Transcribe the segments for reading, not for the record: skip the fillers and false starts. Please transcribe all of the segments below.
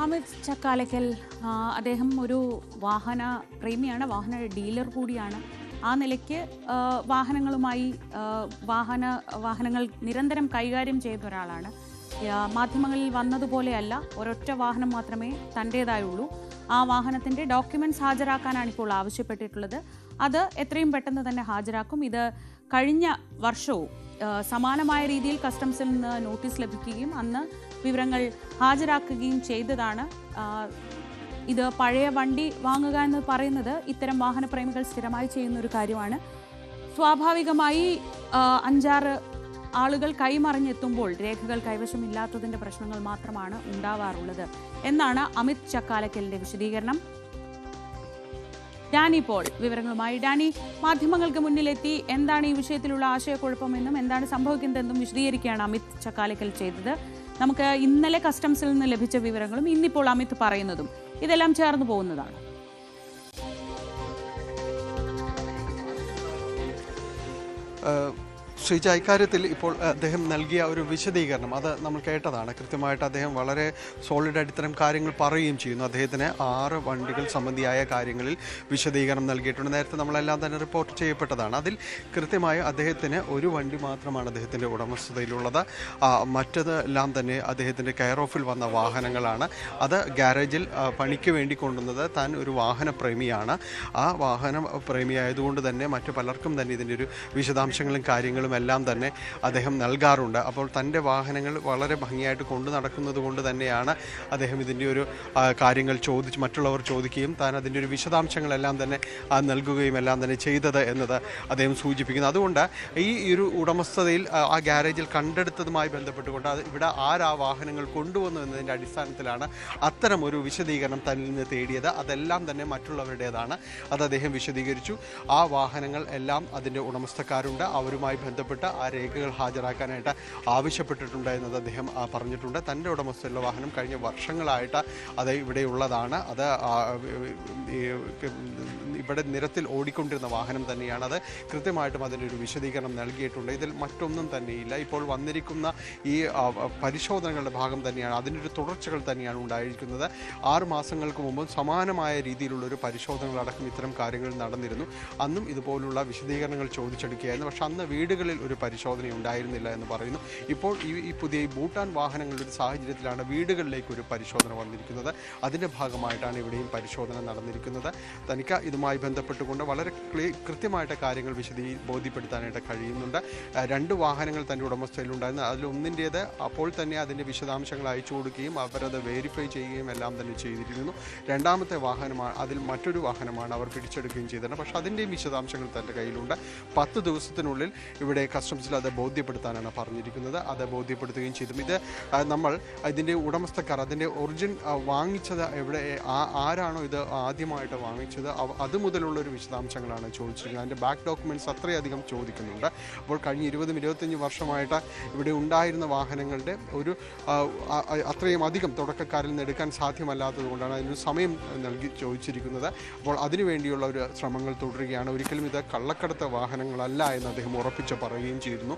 അമിത് ചക്കാലക്കൽ അദ്ദേഹം ഒരു വാഹന പ്രേമിയാണ്, വാഹന ഡീലർ കൂടിയാണ്. ആ നിലയ്ക്ക് വാഹനങ്ങൾ നിരന്തരം കൈകാര്യം ചെയ്യുന്ന ഒരാളാണ്. മാധ്യമങ്ങളിൽ വന്നതുപോലെയല്ല, ഒരൊറ്റ വാഹനം മാത്രമേ തൻ്റേതായുള്ളൂ. ആ വാഹനത്തിൻ്റെ ഡോക്യുമെൻറ്റ്സ് ഹാജരാക്കാനാണ് ഇപ്പോൾ ആവശ്യപ്പെട്ടിട്ടുള്ളത്. അത് എത്രയും പെട്ടെന്ന് തന്നെ ഹാജരാക്കും. ഇത് കഴിഞ്ഞ വർഷവും സമാനമായ രീതിയിൽ കസ്റ്റംസിൽ നിന്ന് നോട്ടീസ് ലഭിക്കുകയും അന്ന് വിവരങ്ങൾ ഹാജരാക്കുകയും ചെയ്തതാണ്. ഇത് പഴയ വണ്ടി വാങ്ങുക എന്ന് പറയുന്നത് ഇത്തരം വാഹനപ്രേമികൾ സ്ഥിരമായി ചെയ്യുന്ന ഒരു കാര്യമാണ്. സ്വാഭാവികമായി 5-6 ആളുകൾ കൈമറിഞ്ഞെത്തുമ്പോൾ രേഖകൾ കൈവശമില്ലാത്തതിൻ്റെ പ്രശ്നങ്ങൾ മാത്രമാണ് ഉണ്ടാവാറുള്ളത് എന്നാണ് അമിത് ചക്കാലക്കലിൻ്റെ വിശദീകരണം. ഡാനി പോൾ വിവരങ്ങളുമായി. ഡാനി, മാധ്യമങ്ങൾക്ക് മുന്നിലെത്തി എന്താണ് ഈ വിഷയത്തിലുള്ള ആശയക്കുഴപ്പമെന്നും എന്താണ് സംഭവിക്കുന്നതെന്നും വിശദീകരിക്കുകയാണ് അമിത് ചക്കാലക്കൽ ചെയ്തത്. നമുക്ക് ഇന്നലെ കസ്റ്റംസിൽ നിന്ന് ലഭിച്ച വിവരങ്ങളും ഇന്നിപ്പോൾ അമിത് പറയുന്നതും ഇതെല്ലാം ചേർന്ന് പോകുന്നതാണ്. ശ്രീജ, ഇക്കാര്യത്തിൽ ഇപ്പോൾ അദ്ദേഹം നൽകിയ ഒരു വിശദീകരണം അത് നമ്മൾ കേട്ടതാണ്. കൃത്യമായിട്ട് അദ്ദേഹം വളരെ സോളിഡായിട്ട് ഇത്തരം കാര്യങ്ങൾ പറയുകയും ചെയ്യുന്നു. അദ്ദേഹത്തിന് 6 വണ്ടികൾ സംബന്ധിയായ കാര്യങ്ങളിൽ വിശദീകരണം നൽകിയിട്ടുണ്ട്. നേരത്തെ നമ്മളെല്ലാം തന്നെ റിപ്പോർട്ട് ചെയ്യപ്പെട്ടതാണ്. അതിൽ കൃത്യമായി അദ്ദേഹത്തിന് ഒരു വണ്ടി മാത്രമാണ് അദ്ദേഹത്തിൻ്റെ ഉടമസ്ഥതയിലുള്ളത്. മറ്റതെല്ലാം തന്നെ അദ്ദേഹത്തിൻ്റെ കെയർ ഓഫിൽ വന്ന വാഹനങ്ങളാണ്. അത് ഗ്യാരേജിൽ പണിക്ക് വേണ്ടി കൊണ്ടുവന്നത്. താൻ ഒരു വാഹനപ്രേമിയാണ്. ആ വാഹനപ്രേമിയായതുകൊണ്ട് തന്നെ മറ്റു പലർക്കും തന്നെ ഇതിൻ്റെ ഒരു വിശദാംശങ്ങളും കാര്യങ്ങളും എല്ലാം തന്നെ അദ്ദേഹം നൽകാറുണ്ട്. അപ്പോൾ തൻ്റെ വാഹനങ്ങൾ വളരെ ഭംഗിയായിട്ട് കൊണ്ടു നടക്കുന്നത് കൊണ്ട് തന്നെയാണ് അദ്ദേഹം ഇതിൻ്റെ ഒരു കാര്യങ്ങൾ മറ്റുള്ളവർ ചോദിക്കുകയും താൻ അതിൻ്റെ ഒരു വിശദാംശങ്ങളെല്ലാം തന്നെ നൽകുകയും എല്ലാം തന്നെ ചെയ്തത് എന്നത് അദ്ദേഹം സൂചിപ്പിക്കുന്നു. അതുകൊണ്ട് ഈ ഒരു ഉടമസ്ഥതയിൽ ആ ഗ്യാരേജിൽ കണ്ടെടുത്തതുമായി ബന്ധപ്പെട്ടുകൊണ്ട് ഇവിടെ ആരാ വാഹനങ്ങൾ കൊണ്ടുവന്നു എന്നതിൻ്റെ അടിസ്ഥാനത്തിലാണ് അത്തരം ഒരു വിശദീകരണം തന്നിൽ നിന്ന് തേടിയത്. അതെല്ലാം തന്നെ മറ്റുള്ളവരുടേതാണ്. അത് അദ്ദേഹം വിശദീകരിച്ചു. ആ വാഹനങ്ങൾ എല്ലാം അതിൻ്റെ ഉടമസ്ഥക്കാരുണ്ട്. അവരുമായി ബന്ധപ്പെട്ട് ആ രേഖകൾ ഹാജരാക്കാനായിട്ട് ആവശ്യപ്പെട്ടിട്ടുണ്ട് എന്നത് അദ്ദേഹം പറഞ്ഞിട്ടുണ്ട്. തൻ്റെ ഉടമസ്ഥയിലുള്ള വാഹനം കഴിഞ്ഞ വർഷങ്ങളായിട്ട് അത് ഇവിടെയുള്ളതാണ്. അത് ഇവിടെ നിരത്തിൽ ഓടിക്കൊണ്ടിരുന്ന വാഹനം തന്നെയാണ്. അത് കൃത്യമായിട്ടും അതിൻ്റെ ഒരു വിശദീകരണം നൽകിയിട്ടുണ്ട്. ഇതിൽ മറ്റൊന്നും തന്നെയില്ല. ഇപ്പോൾ വന്നിരിക്കുന്ന ഈ പരിശോധനകളുടെ ഭാഗം തന്നെയാണ്, അതിൻ്റെ ഒരു തുടർച്ചകൾ തന്നെയാണ് ഉണ്ടായിരിക്കുന്നത്. 6 മാസങ്ങൾക്ക് മുമ്പ് സമാനമായ രീതിയിലുള്ളൊരു പരിശോധനകളടക്കം ഇത്തരം കാര്യങ്ങൾ നടന്നിരുന്നു. അന്നും ഇതുപോലുള്ള വിശദീകരണങ്ങൾ ചോദിച്ചെടുക്കുകയായിരുന്നു. പക്ഷെ അന്ന് വീടുകളിൽ ഒരു പരിശോധന ഉണ്ടായിരുന്നില്ല എന്ന് പറയുന്നു. ഇപ്പോൾ ഈ പുതിയ ഭൂട്ടാൻ വാഹനങ്ങളുടെ ഒരു സാഹചര്യത്തിലാണ് വീടുകളിലേക്ക് ഒരു പരിശോധന വന്നിരിക്കുന്നത്. അതിൻ്റെ ഭാഗമായിട്ടാണ് ഇവിടെയും പരിശോധന നടന്നിരിക്കുന്നത്. തനിക്ക് ഇതുമായി ബന്ധപ്പെട്ടുകൊണ്ട് വളരെ കൃത്യമായിട്ട് കാര്യങ്ങൾ ബോധ്യപ്പെടുത്താനായിട്ട് കഴിയുന്നുണ്ട്. 2 വാഹനങ്ങൾ തൻ്റെ ഉടമസ്ഥയിലുണ്ടായിരുന്നു. അതിലൊന്നിൻ്റേത് അപ്പോൾ തന്നെ അതിൻ്റെ വിശദാംശങ്ങൾ അയച്ചു കൊടുക്കുകയും അവരത് വെരിഫൈ ചെയ്യുകയും എല്ലാം തന്നെ ചെയ്തിരിക്കുന്നു. രണ്ടാമത്തെ വാഹനമാണ്, അതിൽ മറ്റൊരു വാഹനമാണ് അവർ പിടിച്ചെടുക്കുകയും ചെയ്തത്. പക്ഷേ അതിൻ്റെയും വിശദാംശങ്ങൾ തൻ്റെ കയ്യിലുണ്ട്. 10 ദിവസത്തിനുള്ളിൽ ഇവിടെ കസ്റ്റംസിൽ അത് ബോധ്യപ്പെടുത്താനാണ് പറഞ്ഞിരിക്കുന്നത്. അത് ബോധ്യപ്പെടുത്തുകയും ചെയ്തു. ഇത് നമ്മൾ ഇതിൻ്റെ ഉടമസ്ഥക്കാർ അതിൻ്റെ ഒറിജിൻ വാങ്ങിച്ചത് എവിടെ, ആരാണോ ഇത് ആദ്യമായിട്ട് വാങ്ങിച്ചത്, അതുമുതലുള്ളൊരു വിശദാംശങ്ങളാണ് ചോദിച്ചിരിക്കുന്നത്. അതിൻ്റെ ബാക്ക് ഡോക്യുമെൻറ്റ്സ് അത്രയധികം ചോദിക്കുന്നുണ്ട്. അപ്പോൾ കഴിഞ്ഞ 20-25 വർഷമായിട്ട് ഇവിടെ ഉണ്ടായിരുന്ന വാഹനങ്ങളുടെ ഒരു അത്രയും അധികം തുടക്കക്കാരിൽ നിന്ന് എടുക്കാൻ സാധ്യമല്ലാത്തത് കൊണ്ടാണ് അതിനൊരു സമയം നൽകി ചോദിച്ചിരിക്കുന്നത്. അപ്പോൾ അതിനുവേണ്ടിയുള്ള ഒരു ശ്രമങ്ങൾ തുടരുകയാണ്. ഒരിക്കലും ഇത് കള്ളക്കടത്ത് വാഹനങ്ങളല്ല എന്ന് അദ്ദേഹം ഉറപ്പിച്ച് പറയുകയും ചെയ്തിരുന്നു.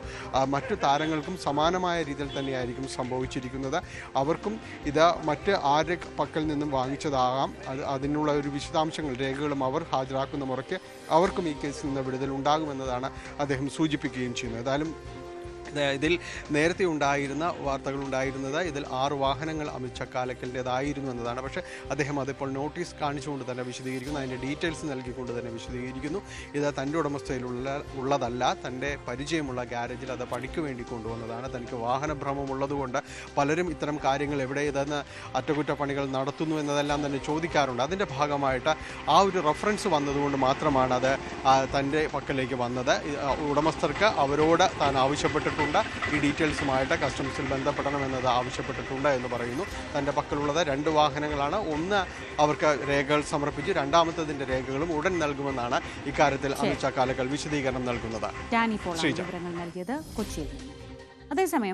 മറ്റു താരങ്ങൾക്കും സമാനമായ രീതിയിൽ തന്നെയായിരിക്കും സംഭവിച്ചിരിക്കുന്നത്. അവർക്കും ഇത് മറ്റ് ആരുടെ പക്കൽ നിന്നും വാങ്ങിച്ചതാകാം. അതിനുള്ള ഒരു വിശദാംശങ്ങൾ രേഖകളും അവർ ഹാജരാക്കുന്ന മുറയ്ക്ക് അവർക്കും ഈ കേസിൽ നിന്ന് വിടുതൽ ഉണ്ടാകുമെന്നതാണ് അദ്ദേഹം സൂചിപ്പിക്കുകയും ചെയ്യുന്നത്. ഏതായാലും ഇതിൽ നേരത്തെ ഉണ്ടായിരുന്ന വാർത്തകളുണ്ടായിരുന്നത് ഇതിൽ 6 വാഹനങ്ങൾ അമിത് ചക്കാലക്കലിൻ്റെതായിരുന്നു എന്നതാണ്. പക്ഷേ അദ്ദേഹം അതിപ്പോൾ നോട്ടീസ് കാണിച്ചുകൊണ്ട് തന്നെ വിശദീകരിക്കുന്നു. അതിൻ്റെ ഡീറ്റെയിൽസ് നൽകിക്കൊണ്ട് തന്നെ വിശദീകരിക്കുന്നു. ഇത് തൻ്റെ ഉടമസ്ഥയിലുള്ളതല്ല, തൻ്റെ പരിചയമുള്ള ഗ്യാരേജിൽ അത് പണിക്ക് വേണ്ടി കൊണ്ടുവന്നതാണ്. തനിക്ക് വാഹനഭ്രമമുള്ളതുകൊണ്ട് പലരും ഇത്തരം കാര്യങ്ങൾ എവിടെ ഇതെന്ന് അറ്റകുറ്റപ്പണികൾ നടത്തുന്നു എന്നതെല്ലാം തന്നെ ചോദിക്കാറുണ്ട്. അതിൻ്റെ ഭാഗമായിട്ട് ആ ഒരു റെഫറൻസ് വന്നതുകൊണ്ട് മാത്രമാണ് അത് തൻ്റെ പക്കലേക്ക് വന്നത്. ഉടമസ്ഥർക്ക് അവരോട് താൻ ആവശ്യപ്പെട്ടിട്ടുണ്ട് ഈ ഡീറ്റെയിൽസുമായിട്ട് കസ്റ്റംസിൽ ബന്ധപ്പെടണമെന്നത് ആവശ്യപ്പെട്ടിട്ടുണ്ട് എന്ന് പറയുന്നു. തൻ്റെ പക്കലുള്ളത് 2 വാഹനങ്ങളാണ്. ഒന്ന് അവർക്ക് രേഖകൾ സമർപ്പിച്ച് രണ്ടാമത്തതിൻ്റെ രേഖകളും ഉടൻ നൽകുമെന്നാണ് ഇക്കാര്യത്തിൽ അമിത് ചക്കാലക്കൽ വിശദീകരണം നൽകുന്നത്. അതേസമയം